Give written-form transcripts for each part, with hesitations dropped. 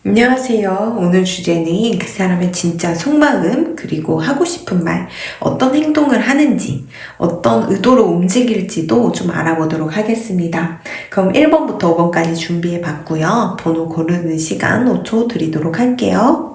안녕하세요. 오늘 주제는 그 사람의 진짜 속마음, 그리고 하고 싶은 말, 어떤 행동을 하는지, 어떤 의도로 움직일지도 좀 알아보도록 하겠습니다. 그럼 1번부터 5번까지 준비해 봤고요. 번호 고르는 시간 5초 드리도록 할게요.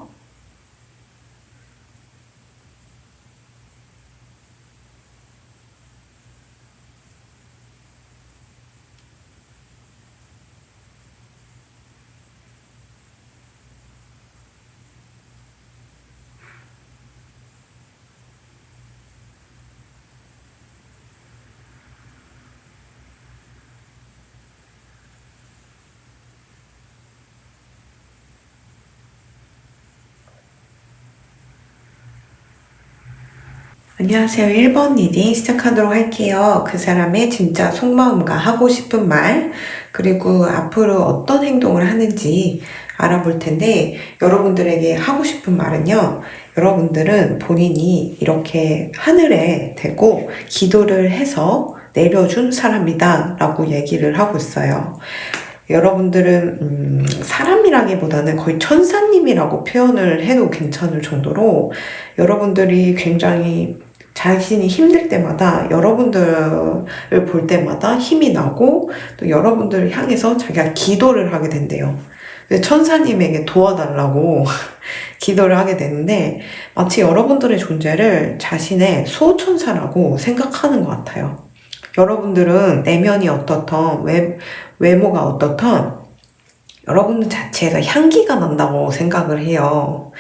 안녕하세요. 1번 리딩 시작하도록 할게요. 그 사람의 진짜 속마음과 하고 싶은 말, 그리고 앞으로 어떤 행동을 하는지 알아볼 텐데, 여러분들에게 하고 싶은 말은요, 여러분들은 본인이 이렇게 하늘에 대고 기도를 해서 내려준 사람이다 라고 얘기를 하고 있어요. 여러분들은 사람이라기보다는 거의 천사님이라고 표현을 해도 괜찮을 정도로 여러분들이 굉장히 자신이 힘들 때마다 여러분들을 볼 때마다 힘이 나고 또 여러분들을 향해서 자기가 기도를 하게 된대요. 천사님에게 도와달라고 기도를 하게 되는데 마치 여러분들의 존재를 자신의 수호천사라고 생각하는 것 같아요. 여러분들은 내면이 어떻던 외모가 어떻던 여러분들 자체가 향기가 난다고 생각을 해요.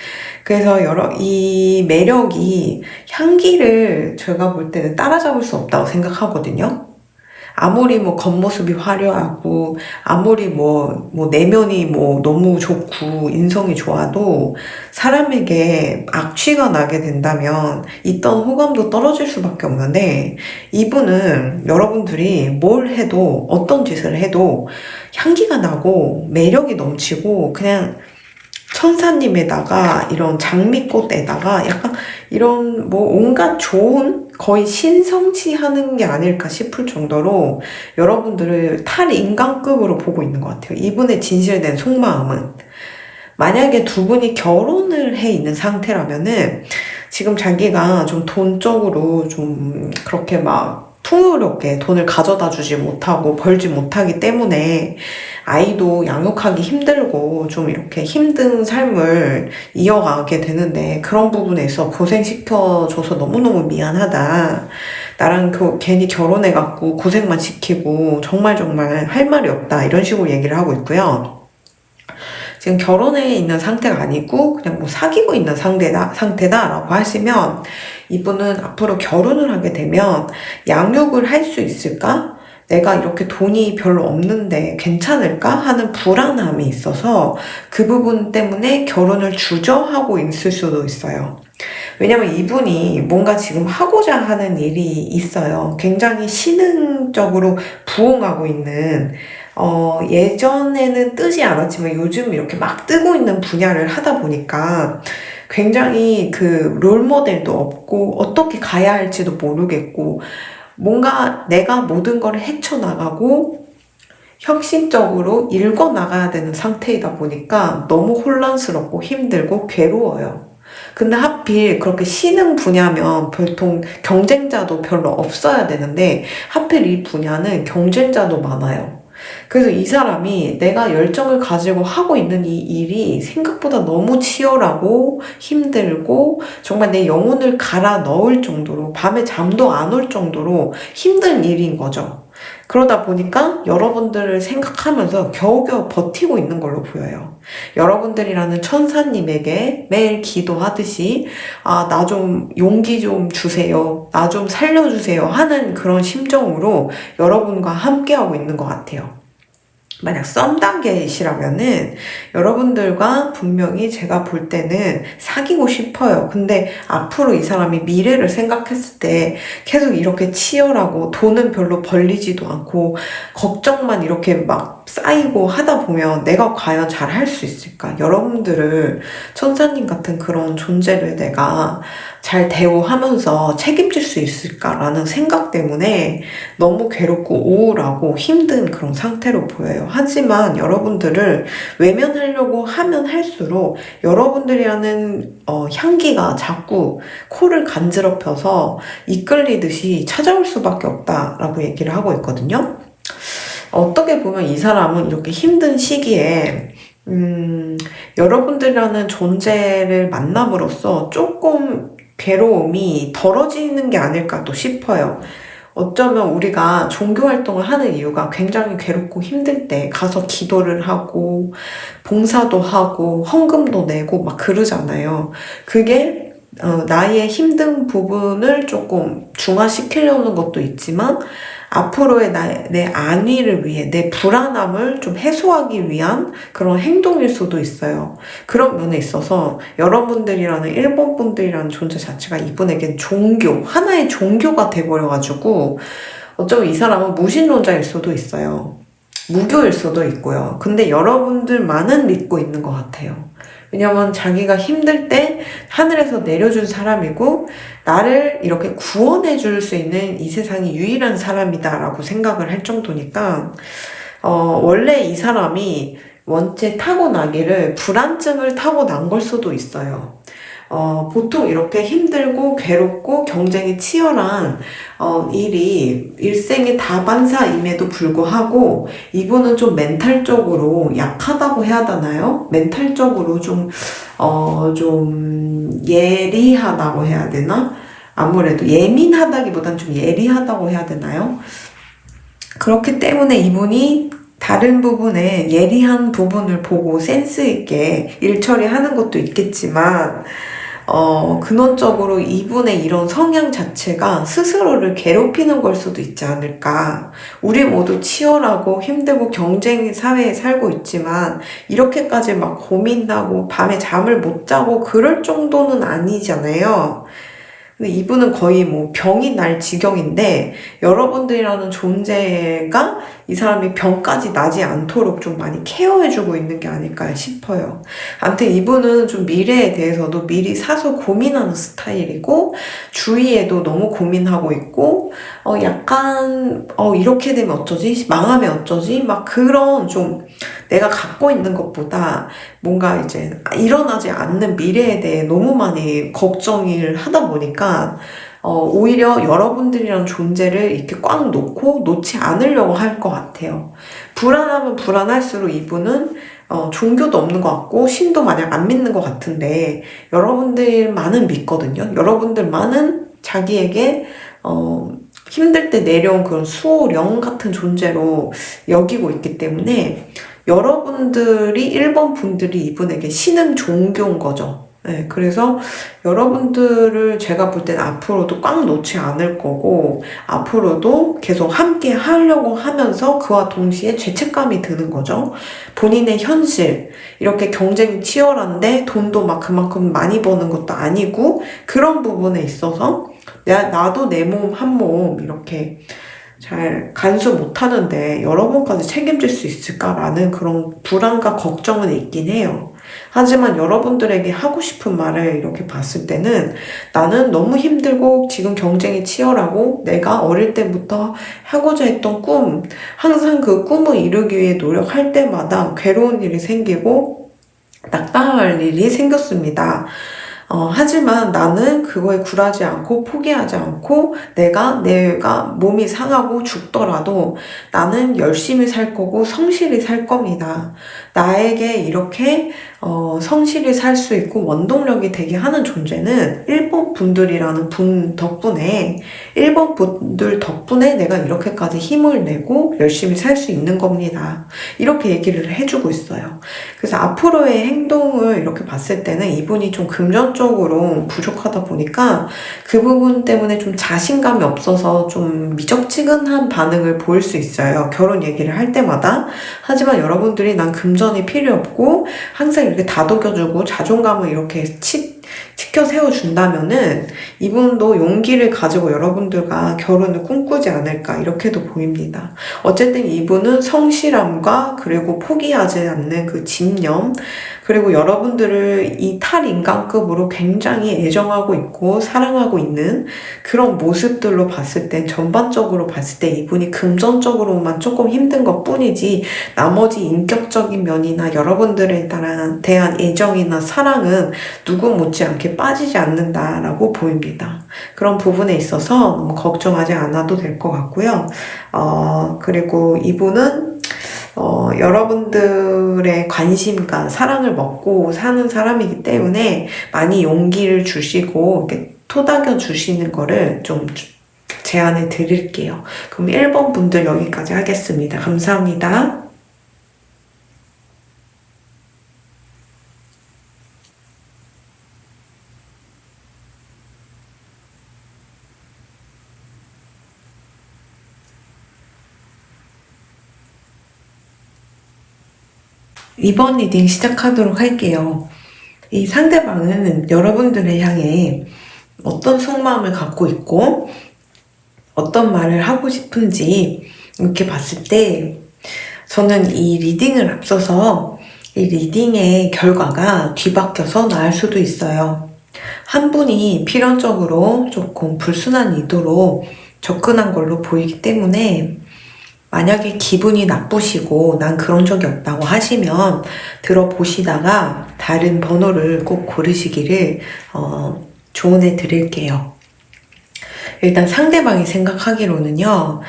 그래서 이 매력이 향기를 제가 볼 때는 따라잡을 수 없다고 생각하거든요. 아무리 뭐 겉모습이 화려하고 아무리 내면이 너무 좋고 인성이 좋아도 사람에게 악취가 나게 된다면 있던 호감도 떨어질 수밖에 없는데 이분은 여러분들이 뭘 해도 어떤 짓을 해도 향기가 나고 매력이 넘치고 그냥 천사님에다가 이런 장미꽃에다가 약간 이런 온갖 좋은 거의 신성시하는 게 아닐까 싶을 정도로 여러분들을 탈인간급으로 보고 있는 것 같아요. 이분의 진실된 속마음은 만약에 두 분이 결혼을 해 있는 상태라면은 지금 자기가 좀 돈적으로 좀 그렇게 막 풍요롭게 돈을 가져다 주지 못하고 벌지 못하기 때문에 아이도 양육하기 힘들고 좀 이렇게 힘든 삶을 이어가게 되는데 그런 부분에 있어 고생시켜줘서 너무너무 미안하다. 나랑 괜히 결혼해갖고 고생만 시키고 정말 할 말이 없다. 이런 식으로 얘기를 하고 있고요. 지금 결혼해 있는 상태가 아니고 그냥 사귀고 있는 상태다라고 하시면 이분은 앞으로 결혼을 하게 되면 양육을 할 수 있을까? 내가 이렇게 돈이 별로 없는데 괜찮을까? 하는 불안함이 있어서 그 부분 때문에 결혼을 주저하고 있을 수도 있어요. 왜냐면 이분이 뭔가 지금 하고자 하는 일이 있어요. 굉장히 신흥적으로 부흥하고 있는 예전에는 뜨지 않았지만 요즘 이렇게 막 뜨고 있는 분야를 하다 보니까 굉장히 그 롤모델도 없고 어떻게 가야 할지도 모르겠고 뭔가 내가 모든 걸 헤쳐나가고 혁신적으로 읽어나가야 되는 상태이다 보니까 너무 혼란스럽고 힘들고 괴로워요. 근데 하필 그렇게 신흥 분야면 보통 경쟁자도 별로 없어야 되는데 하필 이 분야는 경쟁자도 많아요. 그래서 이 사람이 내가 열정을 가지고 하고 있는 이 일이 생각보다 너무 치열하고 힘들고 정말 내 영혼을 갈아 넣을 정도로 밤에 잠도 안 올 정도로 힘든 일인 거죠. 그러다 보니까 여러분들을 생각하면서 겨우겨우 버티고 있는 걸로 보여요. 여러분들이라는 천사님에게 매일 기도하듯이 나 좀 용기 좀 주세요. 나 좀 살려주세요. 하는 그런 심정으로 여러분과 함께하고 있는 것 같아요. 만약 썸 단계이시라면은 여러분들과 분명히 제가 볼 때는 사귀고 싶어요. 근데 앞으로 이 사람이 미래를 생각했을 때 계속 이렇게 치열하고 돈은 별로 벌리지도 않고 걱정만 이렇게 막 쌓이고 하다 보면 내가 과연 잘 할 수 있을까? 여러분들을 천사님 같은 그런 존재를 내가 잘 대우하면서 책임질 수 있을까라는 생각 때문에 너무 괴롭고 우울하고 힘든 그런 상태로 보여요. 하지만 여러분들을 외면하려고 하면 할수록 여러분들이라는 향기가 자꾸 코를 간지럽혀서 이끌리듯이 찾아올 수밖에 없다라고 얘기를 하고 있거든요. 어떻게 보면 이 사람은 이렇게 힘든 시기에 여러분들이라는 존재를 만남으로써 조금 괴로움이 덜어지는 게 아닐까 또 싶어요. 어쩌면 우리가 종교 활동을 하는 이유가 굉장히 괴롭고 힘들 때 가서 기도를 하고 봉사도 하고 헌금도 내고 막 그러잖아요. 그게 나의 힘든 부분을 조금 중화시키려는 것도 있지만 앞으로의 내 안위를 위해 내 불안함을 좀 해소하기 위한 그런 행동일 수도 있어요. 그런 면에 있어서 여러분들이라는 일본 분들이라는 존재 자체가 이분에겐 종교, 하나의 종교가 돼버려가지고 어쩌면 이 사람은 무신론자일 수도 있어요. 무교일 수도 있고요. 근데 여러분들만은 믿고 있는 것 같아요. 왜냐면 자기가 힘들 때 하늘에서 내려준 사람이고 나를 이렇게 구원해 줄 수 있는 이 세상이 유일한 사람이다라고 생각을 할 정도니까 원래 이 사람이 원체 타고나기를 불안증을 타고난 걸 수도 있어요. 보통 이렇게 힘들고 괴롭고 경쟁이 치열한 일이 일생의 다반사임에도 불구하고 이분은 좀 멘탈적으로 약하다고 해야 되나요? 멘탈적으로 좀 예리하다고 해야 되나? 아무래도 예민하다기보단 좀 예리하다고 해야 되나요? 그렇기 때문에 이분이 다른 부분에 예리한 부분을 보고 센스 있게 일 처리하는 것도 있겠지만 근원적으로 이분의 이런 성향 자체가 스스로를 괴롭히는 걸 수도 있지 않을까. 우리 모두 치열하고 힘들고 경쟁 사회에 살고 있지만 이렇게까지 막 고민하고 밤에 잠을 못 자고 그럴 정도는 아니잖아요. 근데 이분은 거의 뭐 병이 날 지경인데 여러분들이라는 존재가 이 사람이 병까지 나지 않도록 좀 많이 케어해주고 있는 게 아닐까 싶어요. 아무튼 이분은 좀 미래에 대해서도 미리 사서 고민하는 스타일이고 주위에도 너무 고민하고 있고 약간 이렇게 되면 어쩌지? 망하면 어쩌지? 막 그런 좀 내가 갖고 있는 것보다 뭔가 이제 일어나지 않는 미래에 대해 너무 많이 걱정을 하다 보니까 오히려 여러분들이란 존재를 이렇게 꽉 놓고 놓지 않으려고 할 것 같아요. 불안하면 불안할수록 이분은 종교도 없는 것 같고 신도 마냥 안 믿는 것 같은데 여러분들만은 믿거든요. 여러분들만은 자기에게 힘들 때 내려온 그런 수호령 같은 존재로 여기고 있기 때문에 여러분들이 일본 분들이 이분에게 신은 종교인 거죠. 네, 그래서 여러분들을 제가 볼 때는 앞으로도 꽉 놓지 않을 거고 앞으로도 계속 함께 하려고 하면서 그와 동시에 죄책감이 드는 거죠. 본인의 현실, 이렇게 경쟁이 치열한데 돈도 막 그만큼 많이 버는 것도 아니고 그런 부분에 있어서 나도 내 몸 한 몸 이렇게 잘 간수 못하는데 여러분까지 책임질 수 있을까라는 그런 불안과 걱정은 있긴 해요. 하지만 여러분들에게 하고 싶은 말을 이렇게 봤을 때는 나는 너무 힘들고 지금 경쟁이 치열하고 내가 어릴 때부터 하고자 했던 꿈, 항상 그 꿈을 이루기 위해 노력할 때마다 괴로운 일이 생기고 낙담할 일이 생겼습니다. 하지만 나는 그거에 굴하지 않고 포기하지 않고 내가 몸이 상하고 죽더라도 나는 열심히 살 거고 성실히 살 겁니다. 나에게 이렇게 성실히 살 수 있고 원동력이 되게 하는 존재는 일본 분들이라는 분 덕분에 일본 분들 덕분에 내가 이렇게까지 힘을 내고 열심히 살 수 있는 겁니다. 이렇게 얘기를 해주고 있어요. 그래서 앞으로의 행동을 이렇게 봤을 때는 이분이 좀 금전적으로 부족하다 보니까 그 부분 때문에 좀 자신감이 없어서 좀 미적지근한 반응을 보일 수 있어요. 결혼 얘기를 할 때마다. 하지만 여러분들이 난 금전이 필요 없고 항상 이렇게 다독여주고 자존감을 이렇게 시켜 세워준다면은 이분도 용기를 가지고 여러분들과 결혼을 꿈꾸지 않을까 이렇게도 보입니다. 어쨌든 이분은 성실함과 그리고 포기하지 않는 그 집념, 그리고 여러분들을 이 탈인간급으로 굉장히 애정하고 있고 사랑하고 있는 그런 모습들로 봤을 땐, 전반적으로 봤을 때 이분이 금전적으로만 조금 힘든 것 뿐이지 나머지 인격적인 면이나 여러분들에 대한 애정이나 사랑은 누구 못지않게 빠지지 않는다라고 보입니다. 그런 부분에 있어서 너무 걱정하지 않아도 될 것 같고요. 그리고 이분은 여러분들의 관심과 사랑을 먹고 사는 사람이기 때문에 많이 용기를 주시고 이렇게 토닥여 주시는 거를 좀 제안을 드릴게요. 그럼 1번 분들 여기까지 하겠습니다. 감사합니다. 이번 리딩 시작하도록 할게요. 이 상대방은 여러분들을 향해 어떤 속마음을 갖고 있고 어떤 말을 하고 싶은지 이렇게 봤을 때 저는 이 리딩을 앞서서 이 리딩의 결과가 뒤바뀌어서 나을 수도 있어요. 한 분이 필연적으로 조금 불순한 의도로 접근한 걸로 보이기 때문에 만약에 기분이 나쁘시고 난 그런 적이 없다고 하시면 들어보시다가 다른 번호를 꼭 고르시기를 조언해 드릴게요. 일단 상대방이 생각하기로는요,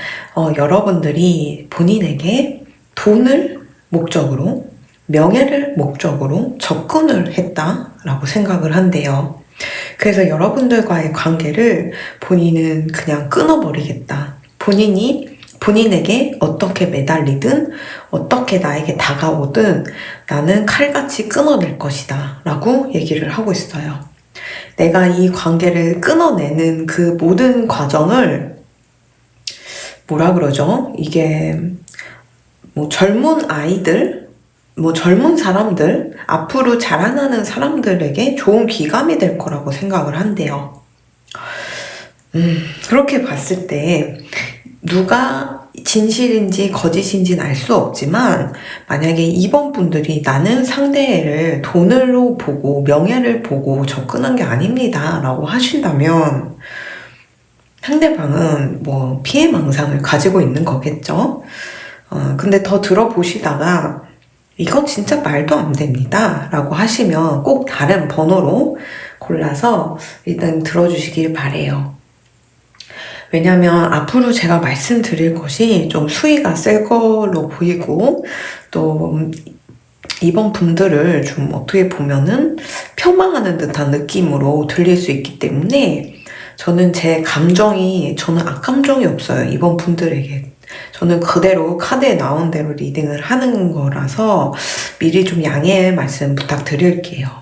여러분들이 본인에게 돈을 목적으로, 명예를 목적으로 접근을 했다라고 생각을 한대요. 그래서 여러분들과의 관계를 본인은 그냥 끊어버리겠다. 본인에게 어떻게 매달리든 어떻게 나에게 다가오든 나는 칼같이 끊어낼 것이다 라고 얘기를 하고 있어요. 내가 이 관계를 끊어내는 그 모든 과정을 뭐라 그러죠? 이게 뭐 젊은 아이들, 뭐 젊은 사람들, 앞으로 자라나는 사람들에게 좋은 귀감이 될 거라고 생각을 한대요. 그렇게 봤을 때 누가 진실인지 거짓인지는 알 수 없지만 만약에 이번 분들이 나는 상대를 돈으로 보고 명예를 보고 접근한 게 아닙니다 라고 하신다면 상대방은 뭐 피해망상을 가지고 있는 거겠죠. 근데 더 들어보시다가 이건 진짜 말도 안 됩니다 라고 하시면 꼭 다른 번호로 골라서 일단 들어주시길 바래요. 왜냐면 앞으로 제가 말씀드릴 것이 좀 수위가 셀 걸로 보이고 또 이번 분들을 좀 어떻게 보면은 폄하하는 듯한 느낌으로 들릴 수 있기 때문에 저는 악감정이 없어요. 이번 분들에게. 저는 그대로 카드에 나온 대로 리딩을 하는 거라서 미리 좀 양해의 말씀 부탁드릴게요.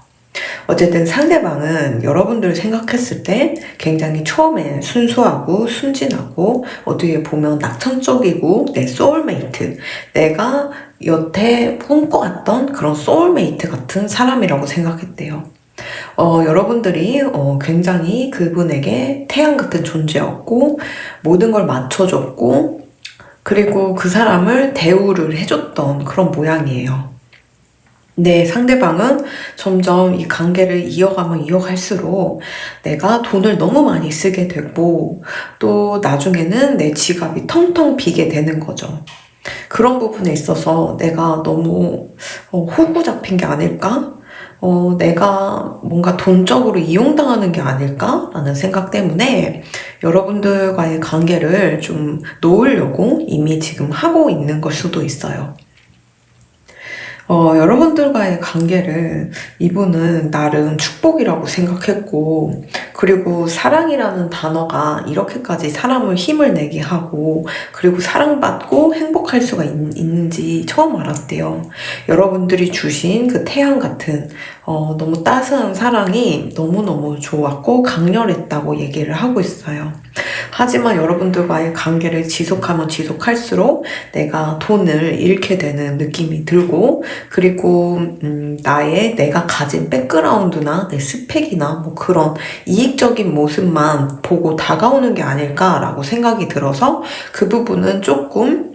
어쨌든 상대방은 여러분들을 생각했을 때 굉장히 처음에 순수하고 순진하고 어떻게 보면 낙천적이고 내 소울메이트, 내가 여태 꿈꿔왔던 그런 소울메이트 같은 사람이라고 생각했대요. 여러분들이 굉장히 그분에게 태양 같은 존재였고 모든 걸 맞춰줬고 그리고 그 사람을 대우를 해줬던 그런 모양이에요. 네, 상대방은 점점 이 관계를 이어가면 이어갈수록 내가 돈을 너무 많이 쓰게 되고 또 나중에는 내 지갑이 텅텅 비게 되는 거죠. 그런 부분에 있어서 내가 너무 호구 잡힌 게 아닐까? 내가 뭔가 돈적으로 이용당하는 게 아닐까라는 생각 때문에 여러분들과의 관계를 좀 놓으려고 이미 지금 하고 있는 걸 수도 있어요. 여러분들과의 관계를 이분은 나름 축복이라고 생각했고, 그리고 사랑이라는 단어가 이렇게까지 사람을 힘을 내게 하고, 그리고 사랑받고 행복할 수가 있는지 처음 알았대요. 여러분들이 주신 그 태양 같은, 너무 따스한 사랑이 너무너무 좋았고, 강렬했다고 얘기를 하고 있어요. 하지만 여러분들과의 관계를 지속하면 지속할수록 내가 돈을 잃게 되는 느낌이 들고, 그리고 내가 가진 백그라운드나 내 스펙이나 뭐 그런 이익적인 모습만 보고 다가오는 게 아닐까라고 생각이 들어서 그 부분은 조금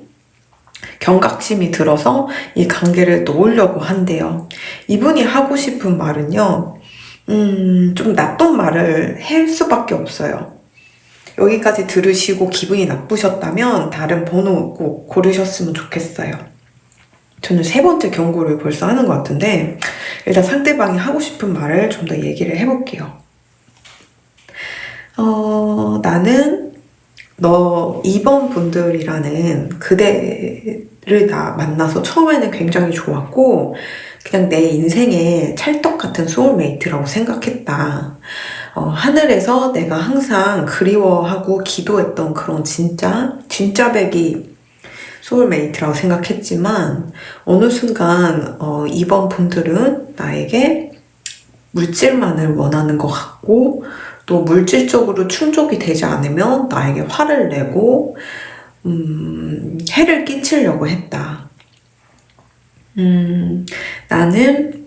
경각심이 들어서 이 관계를 놓으려고 한대요. 이분이 하고 싶은 말은요, 좀 나쁜 말을 할 수밖에 없어요. 여기까지 들으시고 기분이 나쁘셨다면 다른 번호 꼭 고르셨으면 좋겠어요. 저는 세 번째 경고를 벌써 하는 것 같은데, 일단 상대방이 하고 싶은 말을 좀 더 얘기를 해볼게요. 나는 너 2번 분들이라는 그대를 만나서 처음에는 굉장히 좋았고, 그냥 내 인생의 찰떡 같은 소울메이트라고 생각했다. 하늘에서 내가 항상 그리워하고 기도했던 그런 진짜배기 소울메이트라고 생각했지만, 어느 순간, 2번 분들은 나에게 물질만을 원하는 것 같고, 또 물질적으로 충족이 되지 않으면 나에게 화를 내고, 해를 끼치려고 했다. 나는,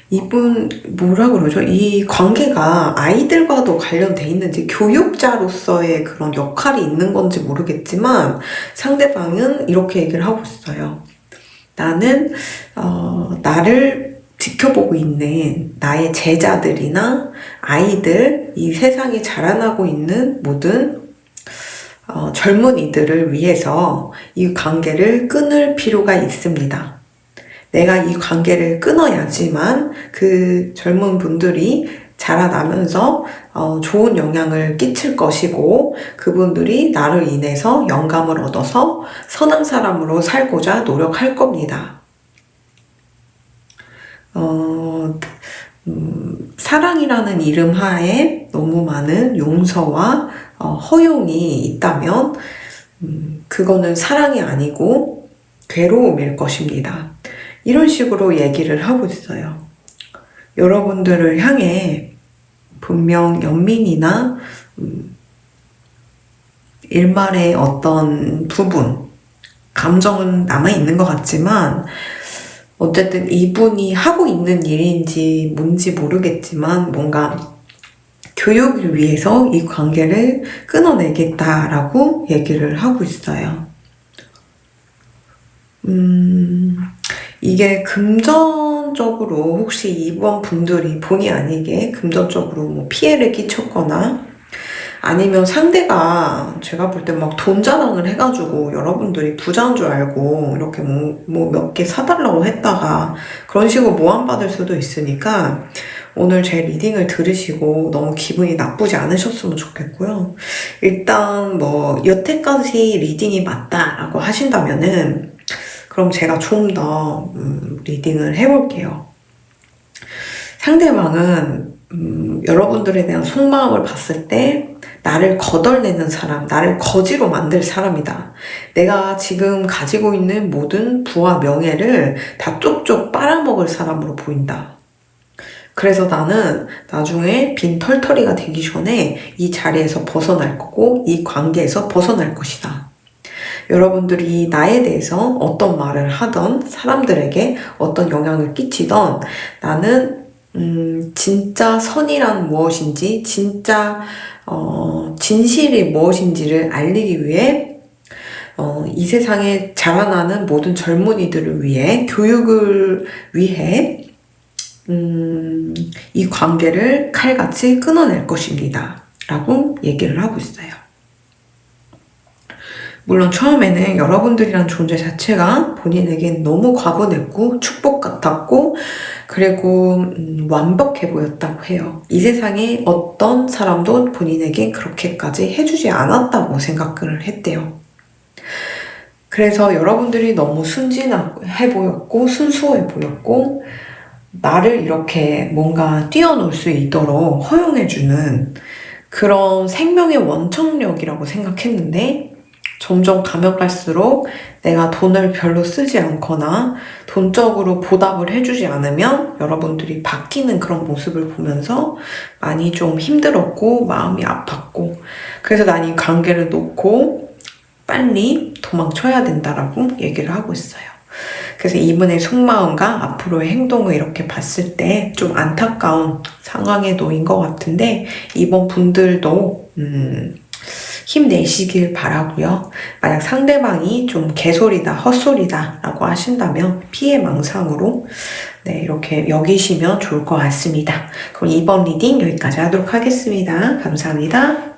이분, 뭐라 그러죠? 이 관계가 아이들과도 관련돼 있는지, 교육자로서의 그런 역할이 있는 건지 모르겠지만, 상대방은 이렇게 얘기를 하고 있어요. 나는, 나를 지켜보고 있는 나의 제자들이나 아이들, 이 세상에 자라나고 있는 모든 젊은이들을 위해서 이 관계를 끊을 필요가 있습니다. 내가 이 관계를 끊어야지만 그 젊은 분들이 자라나면서 좋은 영향을 끼칠 것이고, 그분들이 나를 인해서 영감을 얻어서 선한 사람으로 살고자 노력할 겁니다. 사랑이라는 이름 하에 너무 많은 용서와 허용이 있다면 그거는 사랑이 아니고 괴로움일 것입니다. 이런 식으로 얘기를 하고 있어요. 여러분들을 향해 분명 연민이나 일말의 어떤 부분, 감정은 남아있는 것 같지만, 어쨌든 이분이 하고 있는 일인지 뭔지 모르겠지만 뭔가 교육을 위해서 이 관계를 끊어내겠다라고 얘기를 하고 있어요. 이게 금전적으로 혹시 이번 분들이 본의 아니게 금전적으로 뭐 피해를 끼쳤거나, 아니면 상대가 제가 볼 때 막 돈 자랑을 해가지고 여러분들이 부자인 줄 알고 이렇게 뭐 몇 개 사달라고 했다가 그런 식으로 모함받을 수도 있으니까, 오늘 제 리딩을 들으시고 너무 기분이 나쁘지 않으셨으면 좋겠고요. 일단 뭐 여태까지 리딩이 맞다라고 하신다면은 그럼 제가 좀 더 리딩을 해볼게요. 상대방은 여러분들에 대한 속마음을 봤을 때 나를 거덜내는 사람, 나를 거지로 만들 사람이다. 내가 지금 가지고 있는 모든 부와 명예를 다 쪽쪽 빨아먹을 사람으로 보인다. 그래서 나는 나중에 빈 털터리가 되기 전에 이 자리에서 벗어날 거고 이 관계에서 벗어날 것이다. 여러분들이 나에 대해서 어떤 말을 하던, 사람들에게 어떤 영향을 끼치던, 나는 진짜 선이란 무엇인지, 진짜 진실이 무엇인지를 알리기 위해 이 세상에 자라나는 모든 젊은이들을 위해, 교육을 위해 이 관계를 칼같이 끊어낼 것입니다. 라고 얘기를 하고 있어요. 물론 처음에는 여러분들이란 존재 자체가 본인에겐 너무 과분했고 축복 같았고, 그리고 완벽해 보였다고 해요. 이 세상에 어떤 사람도 본인에게 그렇게까지 해주지 않았다고 생각을 했대요. 그래서 여러분들이 너무 순진해 보였고 순수해 보였고, 나를 이렇게 뭔가 뛰어놀 수 있도록 허용해주는 그런 생명의 원천력이라고 생각했는데, 점점 가면 갈수록 내가 돈을 별로 쓰지 않거나 돈적으로 보답을 해주지 않으면 여러분들이 바뀌는 그런 모습을 보면서 많이 좀 힘들었고 마음이 아팠고, 그래서 난 이 관계를 놓고 빨리 도망쳐야 된다라고 얘기를 하고 있어요. 그래서 이분의 속마음과 앞으로의 행동을 이렇게 봤을 때 좀 안타까운 상황에 놓인 것 같은데, 이번 분들도 힘내시길 바라고요. 만약 상대방이 좀 개소리다, 헛소리다 라고 하신다면 피해망상으로 이렇게 여기시면 좋을 것 같습니다. 그럼 이번 리딩 여기까지 하도록 하겠습니다. 감사합니다.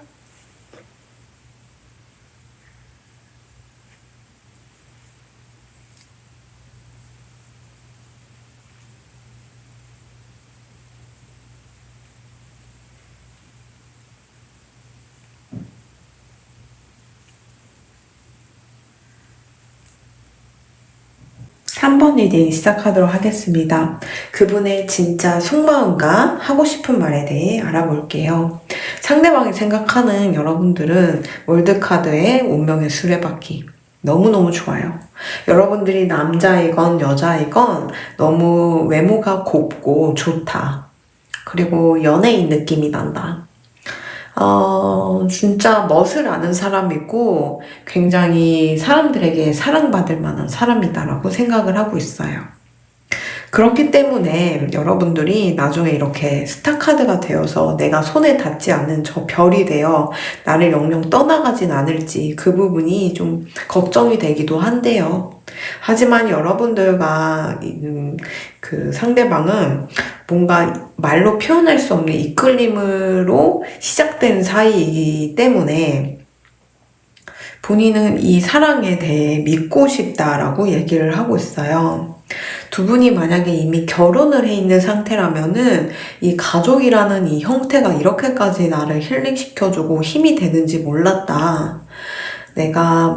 3번 리딩 시작하도록 하겠습니다. 그분의 진짜 속마음과 하고 싶은 말에 대해 알아볼게요. 상대방이 생각하는 여러분들은 월드카드의 운명의 수레바퀴 너무너무 좋아요. 여러분들이 남자이건 여자이건 너무 외모가 곱고 좋다. 그리고 연예인 느낌이 난다. 진짜 멋을 아는 사람이고 굉장히 사람들에게 사랑받을 만한 사람이다라고 생각을 하고 있어요. 그렇기 때문에 여러분들이 나중에 이렇게 스타카드가 되어서 내가 손에 닿지 않는 저 별이 되어 나를 영영 떠나가진 않을지 그 부분이 좀 걱정이 되기도 한데요. 하지만 여러분들과 그 상대방은 뭔가 말로 표현할 수 없는 이끌림으로 시작된 사이이기 때문에 본인은 이 사랑에 대해 믿고 싶다라고 얘기를 하고 있어요. 두 분이 만약에 이미 결혼을 해 있는 상태라면은 이 가족이라는 이 형태가 이렇게까지 나를 힐링시켜주고 힘이 되는지 몰랐다. 내가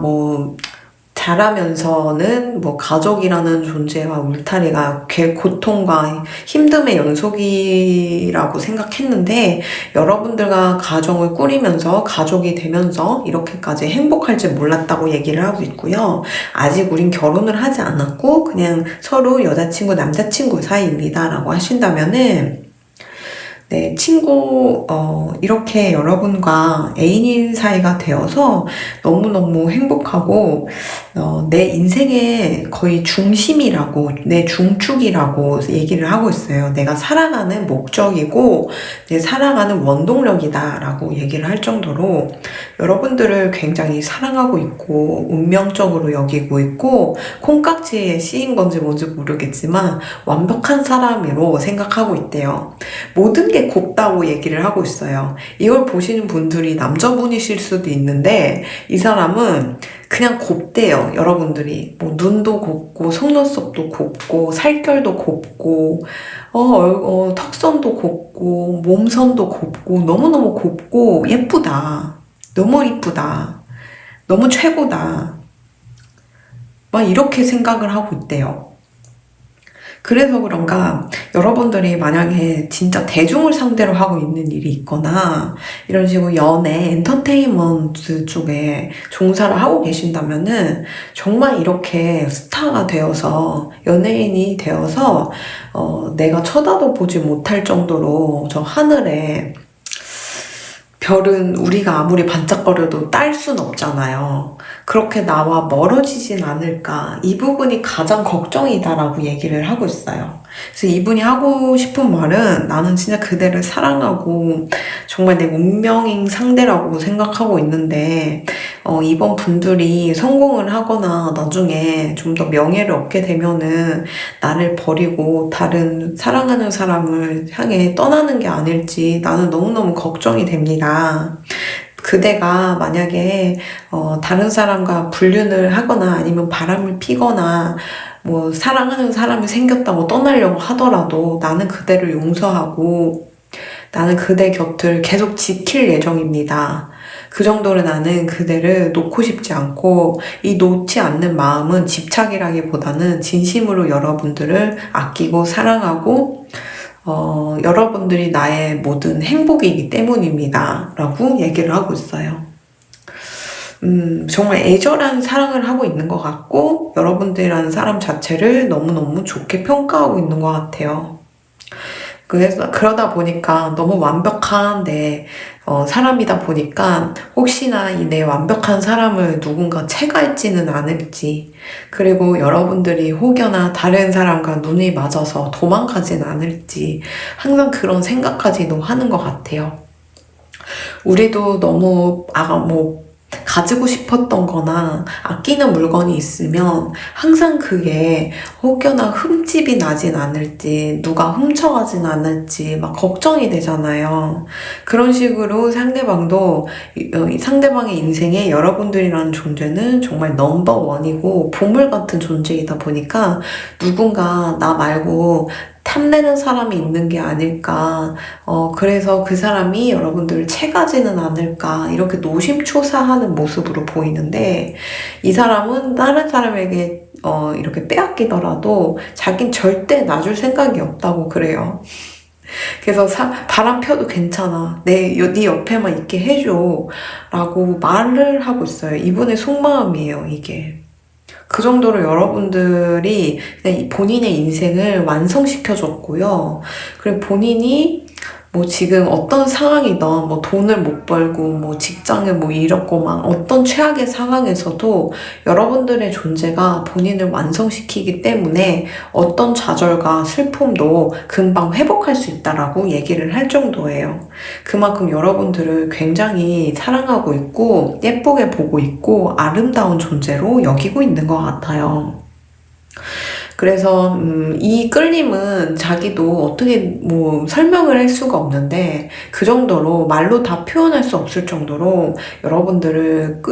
자라면서는 가족이라는 존재와 울타리가 고통과 힘듦의 연속이라고 생각했는데 여러분들과 가정을 꾸리면서 가족이 되면서 이렇게까지 행복할 줄 몰랐다고 얘기를 하고 있고요. 아직 우린 결혼을 하지 않았고 그냥 서로 여자친구 남자친구 사이입니다 라고 하신다면은 이렇게 여러분과 애인인 사이가 되어서 너무너무 행복하고, 내 인생의 거의 중심이라고, 내 중축이라고 얘기를 하고 있어요. 내가 살아가는 목적이고, 내 살아가는 원동력이다 라고 얘기를 할 정도로 여러분들을 굉장히 사랑하고 있고, 운명적으로 여기고 있고, 콩깍지에 씌인 건지 뭔지 모르겠지만, 완벽한 사람으로 생각하고 있대요. 모든 게 곱다고 얘기를 하고 있어요. 이걸 보시는 분들이 남자분이실 수도 있는데 이 사람은 그냥 곱대요. 여러분들이 눈도 곱고 속눈썹도 곱고 살결도 곱고 턱선도 곱고 몸선도 곱고 너무너무 곱고 예쁘다. 너무 이쁘다. 너무 최고다. 막 이렇게 생각을 하고 있대요. 그래서 그런가 여러분들이 만약에 진짜 대중을 상대로 하고 있는 일이 있거나 이런 식으로 연애, 엔터테인먼트 쪽에 종사를 하고 계신다면은 정말 이렇게 스타가 되어서 연예인이 되어서 내가 쳐다도 보지 못할 정도로 저 하늘에 별은 우리가 아무리 반짝거려도 딸 순 없잖아요. 그렇게 나와 멀어지진 않을까. 이 부분이 가장 걱정이다라고 얘기를 하고 있어요. 그래서 이분이 하고 싶은 말은 나는 진짜 그대를 사랑하고 정말 내 운명인 상대라고 생각하고 있는데 이번 분들이 성공을 하거나 나중에 좀 더 명예를 얻게 되면은 나를 버리고 다른 사랑하는 사람을 향해 떠나는 게 아닐지 나는 너무너무 걱정이 됩니다. 그대가 만약에 다른 사람과 불륜을 하거나 아니면 바람을 피거나 사랑하는 사람이 생겼다고 떠나려고 하더라도 나는 그대를 용서하고 나는 그대 곁을 계속 지킬 예정입니다. 그 정도로 나는 그대를 놓고 싶지 않고 이 놓지 않는 마음은 집착이라기보다는 진심으로 여러분들을 아끼고 사랑하고 여러분들이 나의 모든 행복이기 때문입니다. 라고 얘기를 하고 있어요. 정말 애절한 사랑을 하고 있는 것 같고, 여러분들이라는 사람 자체를 너무너무 좋게 평가하고 있는 것 같아요. 그래서 그러다 보니까 너무 완벽한 사람이다 보니까 혹시나 이 내 완벽한 사람을 누군가 채갈지는 않을지, 그리고 여러분들이 혹여나 다른 사람과 눈이 맞아서 도망가진 않을지 항상 그런 생각까지도 하는 것 같아요. 우리도 너무 가지고 싶었던 거나 아끼는 물건이 있으면 항상 그게 혹여나 흠집이 나진 않을지, 누가 훔쳐가진 않을지 막 걱정이 되잖아요. 그런 식으로 상대방의 인생에 여러분들이라는 존재는 정말 넘버원이고 보물 같은 존재이다 보니까 누군가 나 말고 탐내는 사람이 있는 게 아닐까. 그래서 그 사람이 여러분들을 채가지는 않을까. 이렇게 노심초사하는 모습으로 보이는데, 이 사람은 다른 사람에게, 이렇게 빼앗기더라도 자긴 절대 놔줄 생각이 없다고 그래요. 그래서 바람 펴도 괜찮아. 네 옆에만 있게 해줘. 라고 말을 하고 있어요. 이분의 속마음이에요, 이게. 그 정도로 여러분들이 그냥 본인의 인생을 완성시켜줬고요. 그리고 본인이 뭐 지금 어떤 상황이든 뭐 돈을 못 벌고 뭐 직장을 뭐 잃었고 막 어떤 최악의 상황에서도 여러분들의 존재가 본인을 완성시키기 때문에 어떤 좌절과 슬픔도 금방 회복할 수 있다라고 얘기를 할 정도예요. 그만큼 여러분들을 굉장히 사랑하고 있고 예쁘게 보고 있고 아름다운 존재로 여기고 있는 것 같아요. 그래서 이 끌림은 자기도 어떻게 뭐 설명을 할 수가 없는데, 그 정도로 말로 다 표현할 수 없을 정도로 여러분들을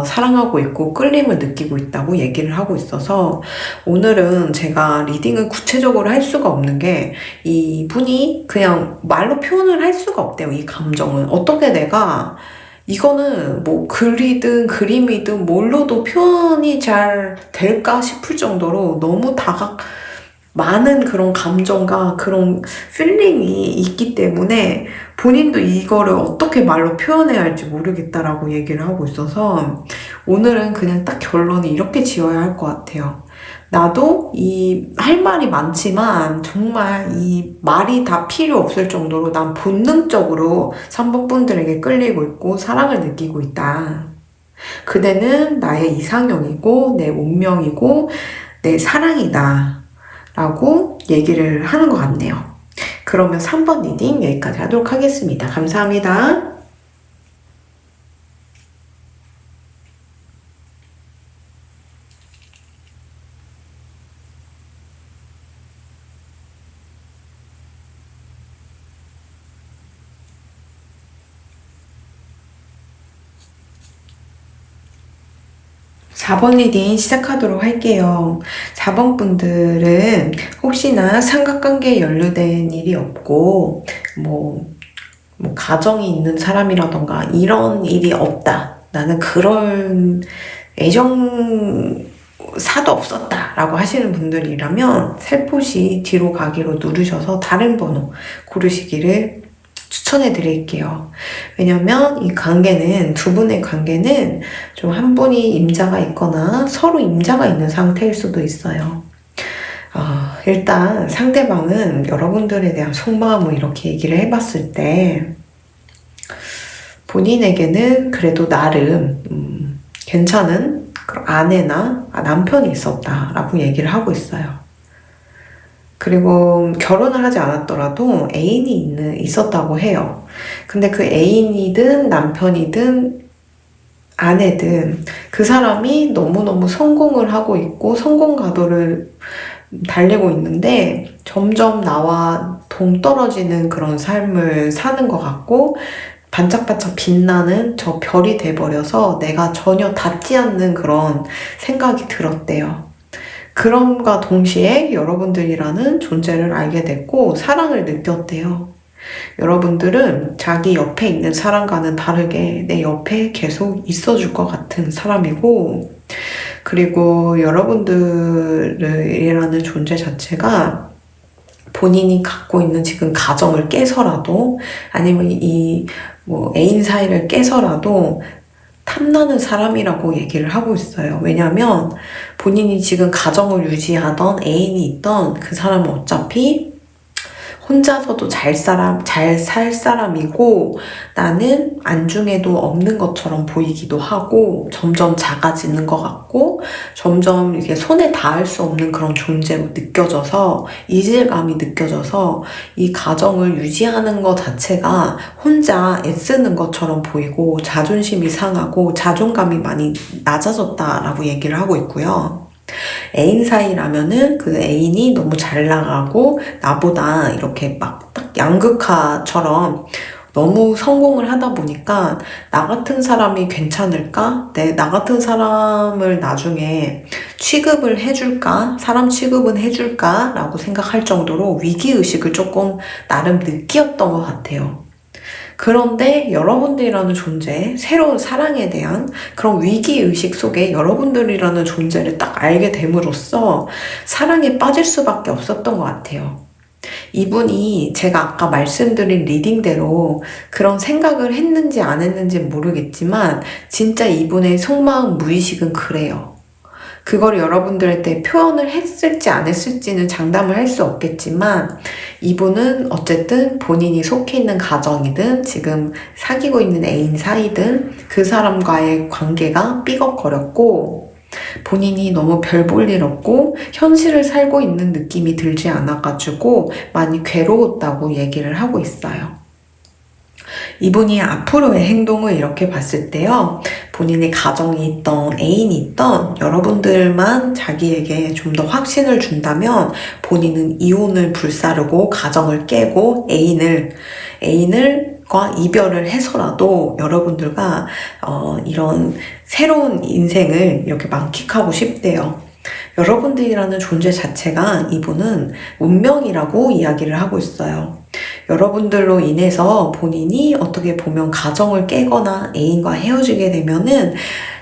사랑하고 있고 끌림을 느끼고 있다고 얘기를 하고 있어서, 오늘은 제가 리딩을 구체적으로 할 수가 없는 게, 이분이 그냥 말로 표현을 할 수가 없대요. 이 감정은 어떻게 내가 이거는 뭐 글이든 그림이든 뭘로도 표현이 잘 될까 싶을 정도로 너무 많은 그런 감정과 그런 필링이 있기 때문에 본인도 이거를 어떻게 말로 표현해야 할지 모르겠다라고 얘기를 하고 있어서, 오늘은 그냥 딱 결론이 이렇게 지어야 할 것 같아요. 나도 할 말이 많지만 정말 이 말이 다 필요 없을 정도로 난 본능적으로 3번 분들에게 끌리고 있고 사랑을 느끼고 있다. 그대는 나의 이상형이고 내 운명이고 내 사랑이다. 라고 얘기를 하는 것 같네요. 그러면 3번 리딩 여기까지 하도록 하겠습니다. 감사합니다. 4번 리딩 시작하도록 할게요. 4번 분들은 혹시나 삼각관계에 연루된 일이 없고, 가정이 있는 사람이라던가 이런 일이 없다. 나는 그런 애정사도 없었다. 라고 하시는 분들이라면 살포시 뒤로 가기로 누르셔서 다른 번호 고르시기를 추천해 드릴게요. 왜냐면 두 분의 관계는 좀 한 분이 임자가 있거나 서로 임자가 있는 상태일 수도 있어요. 일단 상대방은 여러분들에 대한 속마음을 이렇게 얘기를 해봤을 때 본인에게는 그래도 나름 괜찮은 그런 아내나 남편이 있었다라고 얘기를 하고 있어요. 그리고 결혼을 하지 않았더라도 애인이 있었다고 해요. 근데 그 애인이든 남편이든 아내든 그 사람이 너무너무 성공을 하고 있고 성공 가도를 달리고 있는데 점점 나와 동떨어지는 그런 삶을 사는 것 같고 반짝반짝 빛나는 저 별이 돼버려서 내가 전혀 닿지 않는 그런 생각이 들었대요. 그럼과 동시에 여러분들이라는 존재를 알게 됐고 사랑을 느꼈대요. 여러분들은 자기 옆에 있는 사람과는 다르게 내 옆에 계속 있어줄 것 같은 사람이고, 그리고 여러분들이라는 존재 자체가 본인이 갖고 있는 지금 가정을 깨서라도 아니면 애인 사이를 깨서라도 탐나는 사람이라고 얘기를 하고 있어요. 왜냐면 본인이 지금 가정을 유지하던 애인이 있던 그 사람은 어차피 혼자서도 잘 살 사람이고 나는 안중에도 없는 것처럼 보이기도 하고 점점 작아지는 것 같고 점점 이게 손에 닿을 수 없는 그런 존재로 느껴져서 이질감이 느껴져서 이 가정을 유지하는 것 자체가 혼자 애쓰는 것처럼 보이고 자존심이 상하고 자존감이 많이 낮아졌다라고 얘기를 하고 있고요. 애인 사이라면은 그 애인이 너무 잘 나가고 나보다 이렇게 막 딱 양극화처럼 너무 성공을 하다 보니까 나 같은 사람이 괜찮을까? 나 같은 사람을 나중에 취급을 해줄까? 사람 취급은 해줄까? 라고 생각할 정도로 위기의식을 조금 나름 느끼었던 것 같아요. 그런데 여러분들이라는 존재, 새로운 사랑에 대한 그런 위기의식 속에 여러분들이라는 존재를 딱 알게 됨으로써 사랑에 빠질 수밖에 없었던 것 같아요. 이분이 제가 아까 말씀드린 리딩대로 그런 생각을 했는지 안 했는지 모르겠지만 진짜 이분의 속마음 무의식은 그래요. 그걸 여러분들한테 표현을 했을지 안 했을지는 장담을 할 수 없겠지만 이분은 어쨌든 본인이 속해 있는 가정이든 지금 사귀고 있는 애인 사이든 그 사람과의 관계가 삐걱거렸고 본인이 너무 별 볼 일 없고 현실을 살고 있는 느낌이 들지 않아가지고 많이 괴로웠다고 얘기를 하고 있어요. 이분이 앞으로의 행동을 이렇게 봤을 때요. 본인의 가정이 있던 애인이 있던 여러분들만 자기에게 좀 더 확신을 준다면 본인은 이혼을 불사르고 가정을 깨고 애인과 이별을 해서라도 여러분들과 이런 새로운 인생을 이렇게 만끽하고 싶대요. 여러분들이라는 존재 자체가 이분은 운명이라고 이야기를 하고 있어요. 여러분들로 인해서 본인이 어떻게 보면 가정을 깨거나 애인과 헤어지게 되면은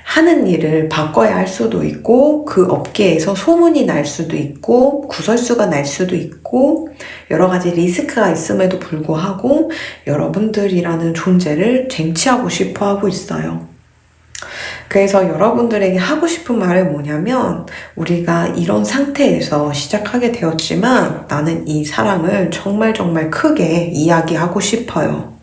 하는 일을 바꿔야 할 수도 있고 그 업계에서 소문이 날 수도 있고 구설수가 날 수도 있고 여러 가지 리스크가 있음에도 불구하고 여러분들이라는 존재를 쟁취하고 싶어 하고 있어요. 그래서 여러분들에게 하고 싶은 말은 뭐냐면 우리가 이런 상태에서 시작하게 되었지만 나는 이 사랑을 정말 정말 크게 이야기하고 싶어요.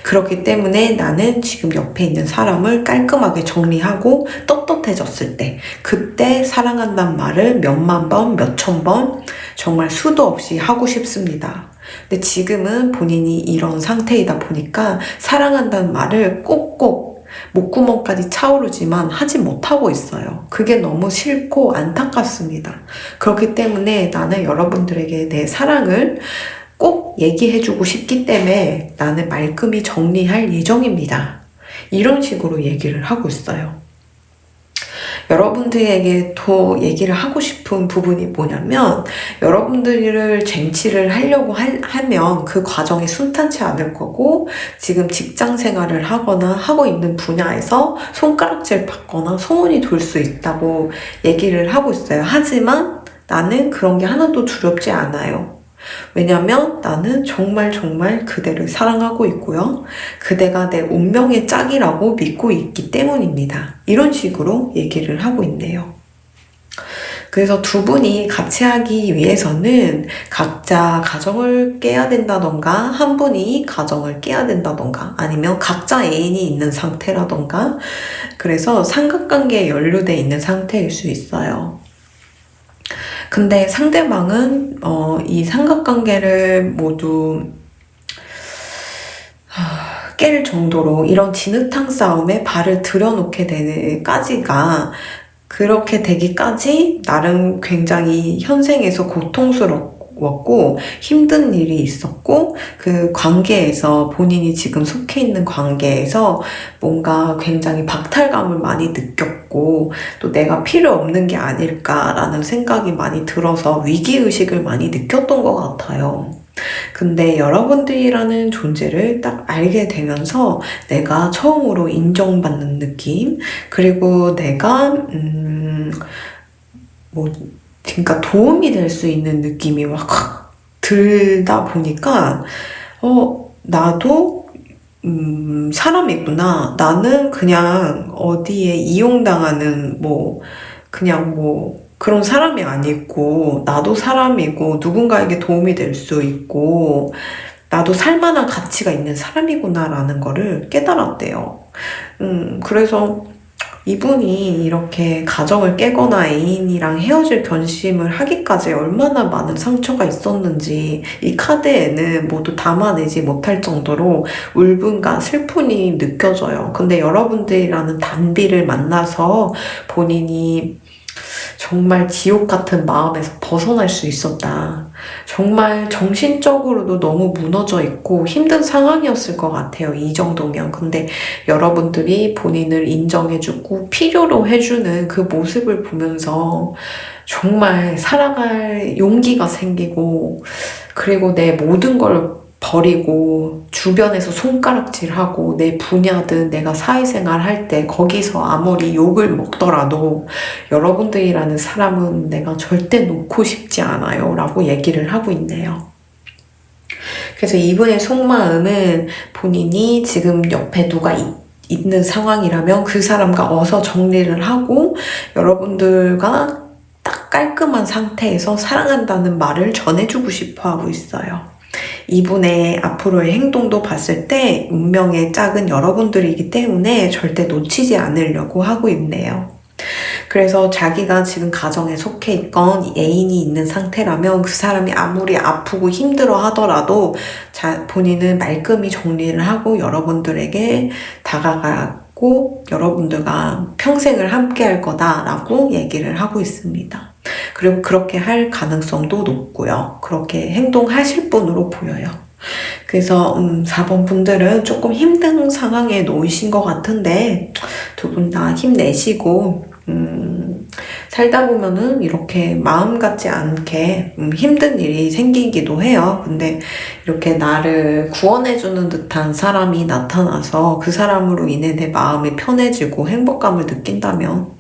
그렇기 때문에 나는 지금 옆에 있는 사람을 깔끔하게 정리하고 떳떳해졌을 때 그때 사랑한다는 말을 몇만 번, 몇천 번 정말 수도 없이 하고 싶습니다. 근데 지금은 본인이 이런 상태이다 보니까 사랑한다는 말을 꼭꼭 목구멍까지 차오르지만 하지 못하고 있어요. 그게 너무 싫고 안타깝습니다. 그렇기 때문에 나는 여러분들에게 내 사랑을 꼭 얘기해주고 싶기 때문에 나는 말끔히 정리할 예정입니다. 이런 식으로 얘기를 하고 있어요. 여러분들에게 더 얘기를 하고 싶은 부분이 뭐냐면 여러분들을 쟁취를 하려고 하면 그 과정이 순탄치 않을 거고 지금 직장 생활을 하거나 하고 있는 분야에서 손가락질 받거나 소문이 돌 수 있다고 얘기를 하고 있어요. 하지만 나는 그런 게 하나도 두렵지 않아요. 왜냐면 나는 정말 정말 그대를 사랑하고 있고요. 그대가 내 운명의 짝이라고 믿고 있기 때문입니다. 이런 식으로 얘기를 하고 있네요. 그래서 두 분이 같이 하기 위해서는 각자 가정을 깨야 된다던가 한 분이 가정을 깨야 된다던가 아니면 각자 애인이 있는 상태라던가 그래서 삼각관계에 연루되어 있는 상태일 수 있어요. 근데 상대방은 이 삼각관계를 모두 깰 정도로 이런 진흙탕 싸움에 발을 들여놓게 되기까지가 그렇게 되기까지 나름 굉장히 현생에서 고통스럽고 힘든 일이 있었고 그 관계에서 본인이 지금 속해 있는 관계에서 뭔가 굉장히 박탈감을 많이 느꼈고 또 내가 필요 없는 게 아닐까라는 생각이 많이 들어서 위기의식을 많이 느꼈던 것 같아요. 근데 여러분들이라는 존재를 딱 알게 되면서 내가 처음으로 인정받는 느낌 그리고 내가 그러니까 도움이 될 수 있는 느낌이 막 들다 보니까 나도 사람이구나. 나는 그냥 어디에 이용당하는 그냥 그런 사람이 아니고, 나도 사람이고, 누군가에게 도움이 될 수 있고, 나도 살만한 가치가 있는 사람이구나라는 거를 깨달았대요. 그래서 이분이 이렇게 가정을 깨거나 애인이랑 헤어질 결심을 하기까지 얼마나 많은 상처가 있었는지 이 카드에는 모두 담아내지 못할 정도로 울분과 슬픔이 느껴져요. 근데 여러분들이라는 단비를 만나서 본인이 정말 지옥 같은 마음에서 벗어날 수 있었다. 정말 정신적으로도 너무 무너져 있고 힘든 상황이었을 것 같아요. 이 정도면. 근데 여러분들이 본인을 인정해주고 필요로 해주는 그 모습을 보면서 정말 살아갈 용기가 생기고, 그리고 내 모든 걸 버리고 주변에서 손가락질하고 내 분야든 내가 사회생활 할 때 거기서 아무리 욕을 먹더라도 여러분들이라는 사람은 내가 절대 놓고 싶지 않아요 라고 얘기를 하고 있네요. 그래서 이분의 속마음은 본인이 지금 옆에 누가 있는 상황이라면 그 사람과 어서 정리를 하고 여러분들과 딱 깔끔한 상태에서 사랑한다는 말을 전해주고 싶어 하고 있어요. 이분의 앞으로의 행동도 봤을 때 운명의 짝은 여러분들이기 때문에 절대 놓치지 않으려고 하고 있네요. 그래서 자기가 지금 가정에 속해 있건 애인이 있는 상태라면 그 사람이 아무리 아프고 힘들어 하더라도 본인은 말끔히 정리를 하고 여러분들에게 다가가고 여러분들과 평생을 함께 할 거다라고 얘기를 하고 있습니다. 그리고 그렇게 할 가능성도 높고요. 그렇게 행동하실 분으로 보여요. 그래서 4번 분들은 조금 힘든 상황에 놓이신 것 같은데 두 분 다 힘내시고 살다 보면은 이렇게 마음 같지 않게 힘든 일이 생기기도 해요. 근데 이렇게 나를 구원해주는 듯한 사람이 나타나서 그 사람으로 인해 내 마음이 편해지고 행복감을 느낀다면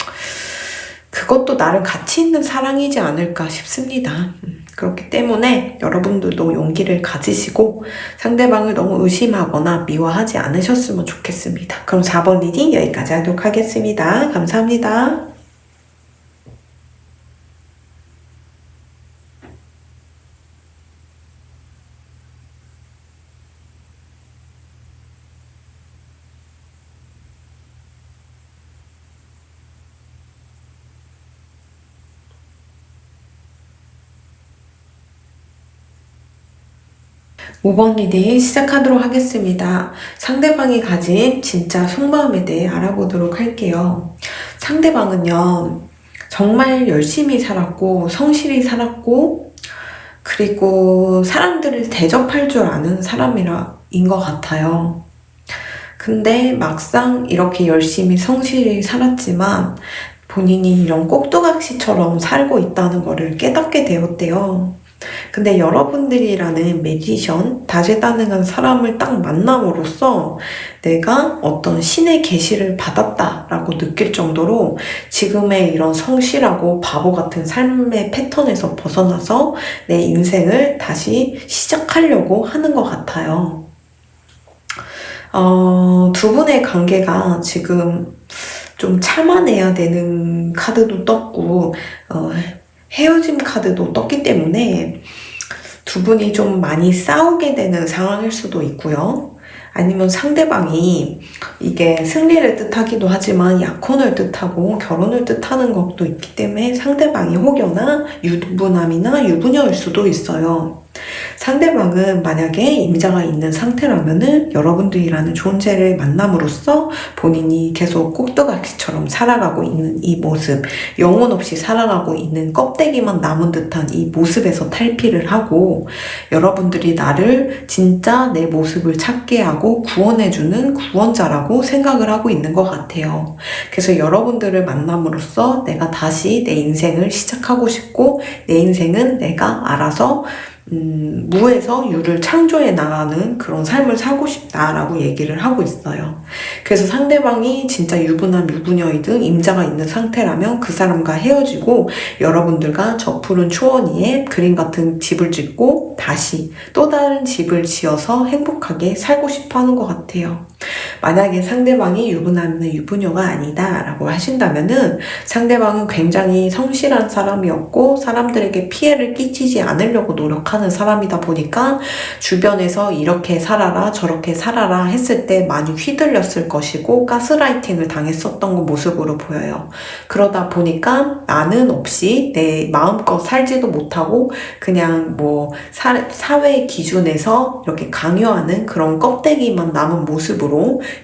그것도 나름 가치 있는 사랑이지 않을까 싶습니다. 그렇기 때문에 여러분들도 용기를 가지시고 상대방을 너무 의심하거나 미워하지 않으셨으면 좋겠습니다. 그럼 4번 리딩 여기까지 하도록 하겠습니다. 감사합니다. 5번 리딩 시작하도록 하겠습니다. 상대방이 가진 진짜 속마음에 대해 알아보도록 할게요. 상대방은요, 정말 열심히 살았고, 성실히 살았고, 그리고 사람들을 대접할 줄 아는 사람인 것 같아요. 근데 막상 이렇게 열심히 성실히 살았지만 본인이 이런 꼭두각시처럼 살고 있다는 거를 깨닫게 되었대요. 근데 여러분들이라는 매지션, 다재다능한 사람을 딱 만남으로써 내가 어떤 신의 계시를 받았다라고 느낄 정도로 지금의 이런 성실하고 바보 같은 삶의 패턴에서 벗어나서 내 인생을 다시 시작하려고 하는 것 같아요. 두 분의 관계가 지금 좀 참아내야 되는 카드도 떴고, 헤어짐 카드도 떴기 때문에 두 분이 좀 많이 싸우게 되는 상황일 수도 있고요. 아니면 상대방이 이게 승리를 뜻하기도 하지만 약혼을 뜻하고 결혼을 뜻하는 것도 있기 때문에 상대방이 혹여나 유부남이나 유부녀일 수도 있어요. 상대방은 만약에 임자가 있는 상태라면은 여러분들이라는 존재를 만남으로써 본인이 계속 꼭두각시처럼 살아가고 있는 이 모습, 영혼 없이 살아가고 있는 껍데기만 남은 듯한 이 모습에서 탈피를 하고 여러분들이 나를 진짜 내 모습을 찾게 하고 구원해주는 구원자라고 생각을 하고 있는 것 같아요. 그래서 여러분들을 만남으로써 내가 다시 내 인생을 시작하고 싶고 내 인생은 내가 알아서 무에서 유를 창조해 나가는 그런 삶을 살고 싶다라고 얘기를 하고 있어요. 그래서 상대방이 진짜 유부남, 유부녀이든 임자가 있는 상태라면 그 사람과 헤어지고 여러분들과 저 푸른 초원 위에 그림 같은 집을 짓고 다시 또 다른 집을 지어서 행복하게 살고 싶어 하는 것 같아요. 만약에 상대방이 유부남이나 유부녀가 아니다 라고 하신다면은 상대방은 굉장히 성실한 사람이었고 사람들에게 피해를 끼치지 않으려고 노력하는 사람이다 보니까 주변에서 이렇게 살아라 저렇게 살아라 했을 때 많이 휘둘렸을 것이고 가스라이팅을 당했었던 모습으로 보여요. 그러다 보니까 나는 없이 내 마음껏 살지도 못하고 그냥 뭐 사회 기준에서 이렇게 강요하는 그런 껍데기만 남은 모습으로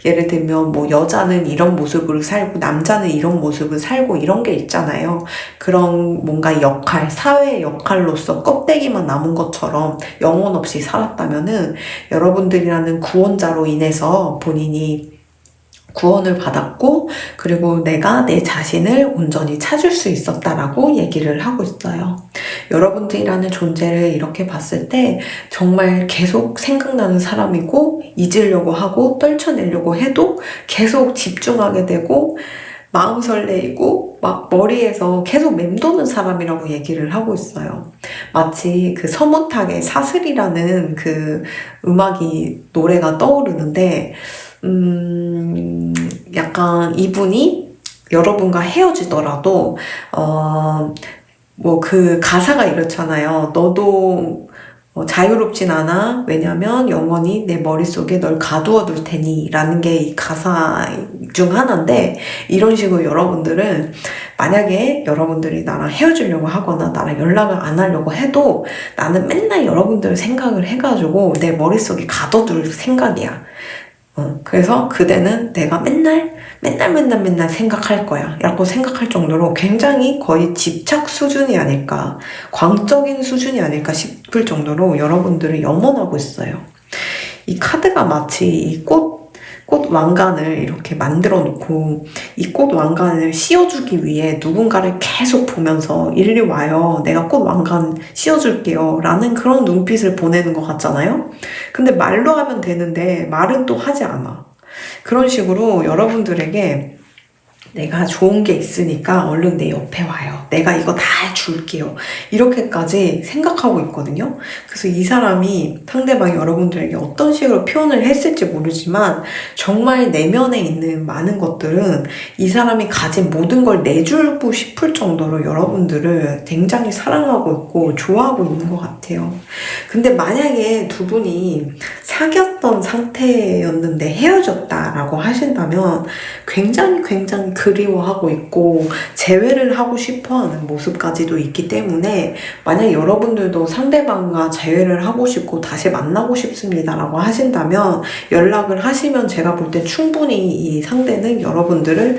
예를 들면 뭐 여자는 이런 모습으로 살고 남자는 이런 모습을 살고 이런 게 있잖아요. 그런 뭔가 역할, 사회의 역할로서 껍데기만 남은 것처럼 영혼 없이 살았다면은 여러분들이라는 구원자로 인해서 본인이 구원을 받았고 그리고 내가 내 자신을 온전히 찾을 수 있었다라고 얘기를 하고 있어요. 여러분들이라는 존재를 이렇게 봤을 때 정말 계속 생각나는 사람이고 잊으려고 하고 떨쳐내려고 해도 계속 집중하게 되고 마음 설레이고 막 머리에서 계속 맴도는 사람이라고 얘기를 하고 있어요. 마치 그 서문탁의 사슬이라는 그 노래가 떠오르는데 약간 이분이 여러분과 헤어지더라도 뭐 그 가사가 이렇잖아요. 너도 자유롭진 않아. 왜냐면 영원히 내 머릿속에 널 가두어 둘 테니 라는 게 이 가사 중 하나인데 이런 식으로 여러분들은 만약에 여러분들이 나랑 헤어지려고 하거나 나랑 연락을 안 하려고 해도 나는 맨날 여러분들 생각을 해가지고 내 머릿속에 가둬둘 생각이야. 그래서 그대는 내가 맨날 생각할 거야 라고 생각할 정도로 굉장히 거의 집착 수준이 아닐까, 광적인 수준이 아닐까 싶을 정도로 여러분들을 염원하고 있어요. 이 카드가 마치 이 꽃 왕관을 이렇게 만들어 놓고 이 꽃 왕관을 씌워주기 위해 누군가를 계속 보면서 이리 와요. 내가 꽃 왕관 씌워줄게요. 라는 그런 눈빛을 보내는 것 같잖아요. 근데 말로 하면 되는데 말은 또 하지 않아. 그런 식으로 여러분들에게 내가 좋은 게 있으니까 얼른 내 옆에 와요. 내가 이거 다 해줄게요. 이렇게까지 생각하고 있거든요. 그래서 이 사람이 상대방이 여러분들에게 어떤 식으로 표현을 했을지 모르지만 정말 내면에 있는 많은 것들은 이 사람이 가진 모든 걸 내주고 싶을 정도로 여러분들을 굉장히 사랑하고 있고 좋아하고 있는 것 같아요. 근데 만약에 두 분이 사귀었던 상태였는데 헤어졌다라고 하신다면 굉장히 그리워하고 있고 재회를 하고 싶어하는 모습까지도 있기 때문에 만약 여러분들도 상대방과 재회를 하고 싶고 다시 만나고 싶습니다 라고 하신다면 연락을 하시면 제가 볼 때 충분히 이 상대는 여러분들을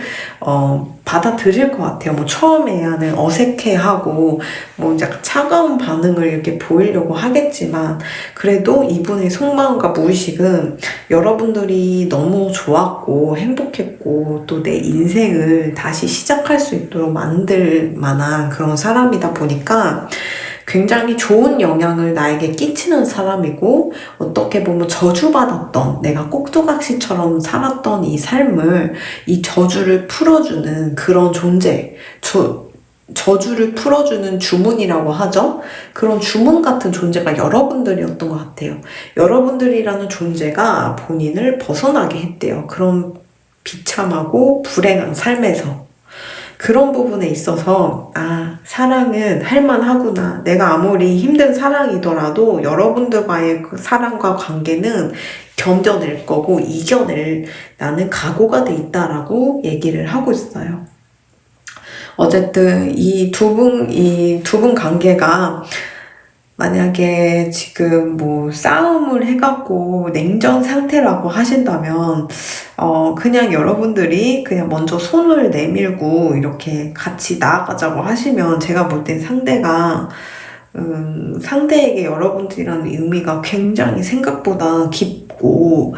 받아들일 것 같아요. 뭐 처음에는 어색해하고 뭐 약간 차가운 반응을 이렇게 보이려고 하겠지만 그래도 이분의 속마음과 무의식은 여러분들이 너무 좋았고 행복했고 또 내 인생을 다시 시작할 수 있도록 만들 만한 그런 사람이다 보니까 굉장히 좋은 영향을 나에게 끼치는 사람이고 어떻게 보면 저주받았던 내가 꼭두각시처럼 살았던 이 삶을 이 저주를 풀어주는 그런 존재 저주를 풀어주는 주문이라고 하죠. 그런 주문 같은 존재가 여러분들이었던 것 같아요. 여러분들이라는 존재가 본인을 벗어나게 했대요. 그런 비참하고 불행한 삶에서. 그런 부분에 있어서 사랑은 할만하구나. 내가 아무리 힘든 사랑이더라도 여러분들과의 그 사랑과 관계는 견뎌낼 거고 이겨낼 나는 각오가 돼 있다라고 얘기를 하고 있어요. 어쨌든 이 두 분 관계가 만약에 지금 뭐 싸움을 해갖고 냉전 상태라고 하신다면 그냥 여러분들이 그냥 먼저 손을 내밀고 이렇게 같이 나아가자고 하시면 제가 볼 땐 상대에게 여러분들이라는 의미가 굉장히 생각보다 깊고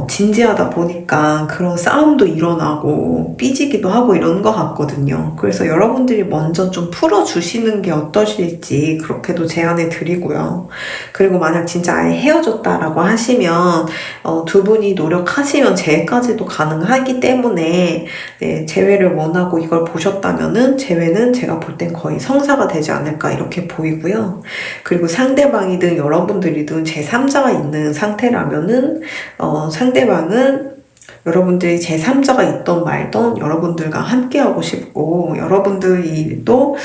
진지하다 보니까 그런 싸움도 일어나고 삐지기도 하고 이러는 것 같거든요. 그래서 여러분들이 먼저 좀 풀어주시는 게 어떠실지 그렇게도 제안해 드리고요. 그리고 만약 진짜 아예 헤어졌다라고 하시면 두 분이 노력하시면 재회까지도 가능하기 때문에 네, 재회를 원하고 이걸 보셨다면은 재회는 제가 볼 땐 거의 성사가 되지 않을까 이렇게 보이고요. 그리고 상대방이든 여러분들이든 제3자가 있는 상태라면은 상대방은 여러분들이 제3자가 있던 말던 여러분들과 함께하고 싶고 여러분들이 또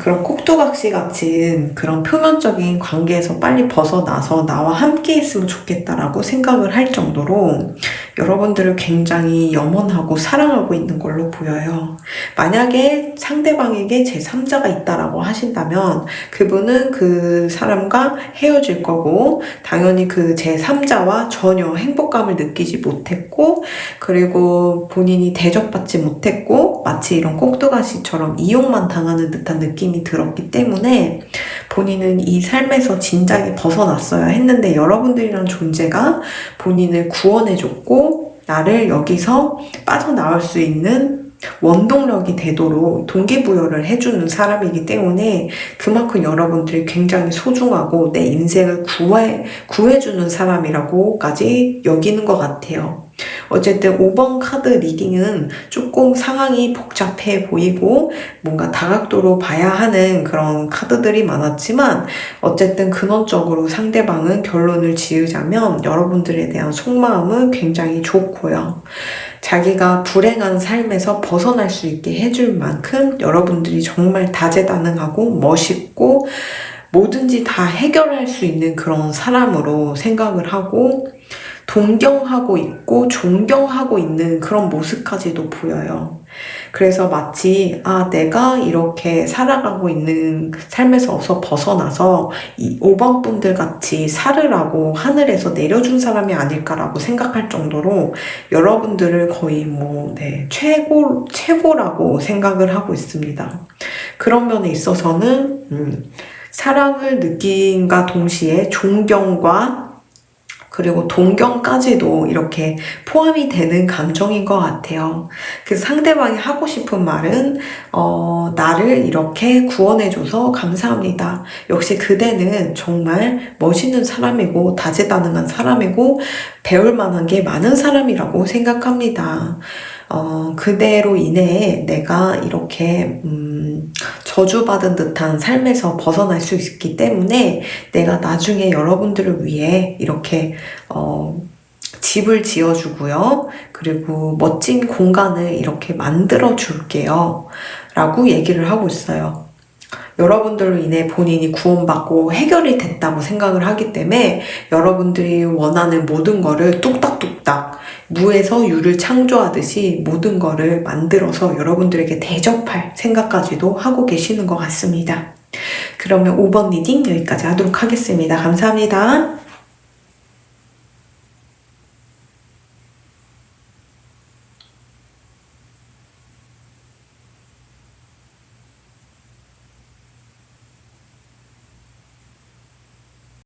그런 꼭두각시 같은 그런 표면적인 관계에서 빨리 벗어나서 나와 함께 있으면 좋겠다라고 생각을 할 정도로 여러분들을 굉장히 염원하고 사랑하고 있는 걸로 보여요. 만약에 상대방에게 제3자가 있다라고 하신다면 그분은 그 사람과 헤어질 거고 당연히 그 제3자와 전혀 행복감을 느끼지 못했고 그리고 본인이 대접받지 못했고 마치 이런 꼭두가시처럼 이용만 당하는 듯한 느낌이 들었기 때문에 본인은 이 삶에서 진작에 벗어났어야 했는데 여러분들이란 존재가 본인을 구원해줬고 나를 여기서 빠져나올 수 있는 원동력이 되도록 동기부여를 해주는 사람이기 때문에 그만큼 여러분들이 굉장히 소중하고 내 인생을 구해주는 사람이라고까지 여기는 것 같아요. 어쨌든 5번 카드 리딩은 조금 상황이 복잡해 보이고 뭔가 다각도로 봐야 하는 그런 카드들이 많았지만 어쨌든 근원적으로 상대방은 결론을 지으자면 여러분들에 대한 속마음은 굉장히 좋고요. 자기가 불행한 삶에서 벗어날 수 있게 해줄 만큼 여러분들이 정말 다재다능하고 멋있고 뭐든지 다 해결할 수 있는 그런 사람으로 생각을 하고 동경하고 있고 존경하고 있는 그런 모습까지도 보여요. 그래서 마치 내가 이렇게 살아가고 있는 삶에서 벗어나서 이 5번 분들 같이 살으라고 하늘에서 내려준 사람이 아닐까라고 생각할 정도로 여러분들을 거의 최고라고 생각을 하고 있습니다. 그런 면에 있어서는 사랑을 느낀과 동시에 존경과 그리고 동경까지도 이렇게 포함이 되는 감정인 것 같아요. 그래서 상대방이 하고 싶은 말은 나를 이렇게 구원해줘서 감사합니다. 역시 그대는 정말 멋있는 사람이고 다재다능한 사람이고 배울 만한 게 많은 사람이라고 생각합니다. 그대로 인해 내가 이렇게 저주받은 듯한 삶에서 벗어날 수 있기 때문에 내가 나중에 여러분들을 위해 이렇게 집을 지어주고요. 그리고 멋진 공간을 이렇게 만들어 줄게요. 라고 얘기를 하고 있어요. 여러분들로 인해 본인이 구원받고 해결이 됐다고 생각을 하기 때문에 여러분들이 원하는 모든 거를 뚝딱뚝딱 무에서 유를 창조하듯이 모든 거를 만들어서 여러분들에게 대접할 생각까지도 하고 계시는 것 같습니다. 그러면 5번 리딩 여기까지 하도록 하겠습니다. 감사합니다.